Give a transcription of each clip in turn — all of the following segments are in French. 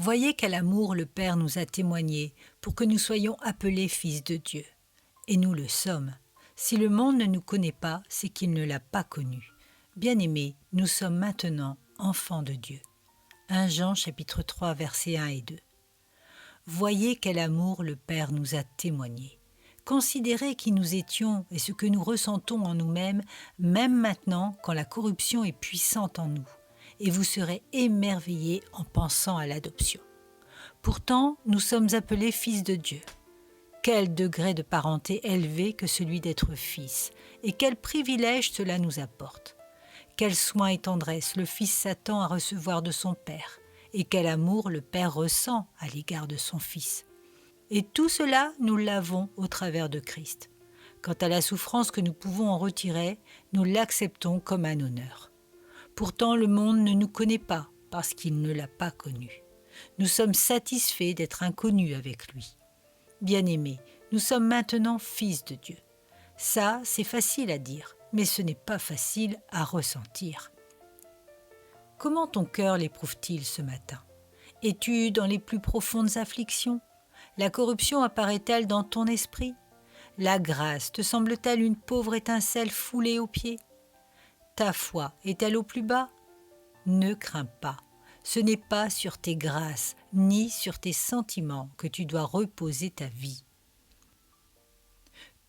Voyez quel amour le Père nous a témoigné pour que nous soyons appelés fils de Dieu. Et nous le sommes. Si le monde ne nous connaît pas, c'est qu'il ne l'a pas connu. Bien-aimés, nous sommes maintenant enfants de Dieu. 1 Jean chapitre 3 versets 1 et 2. Voyez quel amour le Père nous a témoigné. Considérez qui nous étions et ce que nous ressentons en nous-mêmes, même maintenant quand la corruption est puissante en nous. Et vous serez émerveillés en pensant à l'adoption. Pourtant, nous sommes appelés fils de Dieu. Quel degré de parenté élevé que celui d'être fils, et quel privilège cela nous apporte. Quel soin et tendresse le Fils s'attend à recevoir de son Père, et quel amour le Père ressent à l'égard de son Fils. Et tout cela, nous l'avons au travers de Christ. Quant à la souffrance que nous pouvons en retirer, nous l'acceptons comme un honneur. Pourtant, le monde ne nous connaît pas parce qu'il ne l'a pas connu. Nous sommes satisfaits d'être inconnus avec lui. Bien-aimés, nous sommes maintenant fils de Dieu. Ça, c'est facile à dire, mais ce n'est pas facile à ressentir. Comment ton cœur l'éprouve-t-il ce matin? Es-tu dans les plus profondes afflictions? La corruption apparaît-elle dans ton esprit? La grâce te semble-t-elle une pauvre étincelle foulée aux pieds? Ta foi est-elle au plus bas? Ne crains pas. Ce n'est pas sur tes grâces ni sur tes sentiments que tu dois reposer ta vie.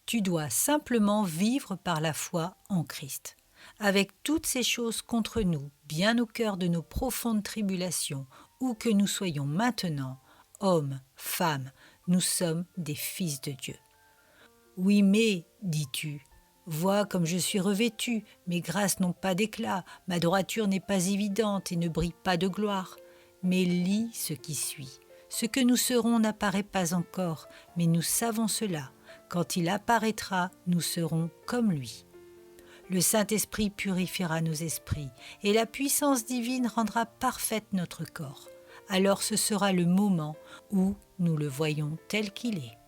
Tu dois simplement vivre par la foi en Christ. Avec toutes ces choses contre nous, bien au cœur de nos profondes tribulations, où que nous soyons maintenant, hommes, femmes, nous sommes des fils de Dieu. Oui, mais, dis-tu, vois comme je suis revêtu, mes grâces n'ont pas d'éclat, ma droiture n'est pas évidente et ne brille pas de gloire. Mais lis ce qui suit. Ce que nous serons n'apparaît pas encore, mais nous savons cela. Quand il apparaîtra, nous serons comme lui. Le Saint-Esprit purifiera nos esprits, et la puissance divine rendra parfaite notre corps. Alors ce sera le moment où nous le voyons tel qu'il est.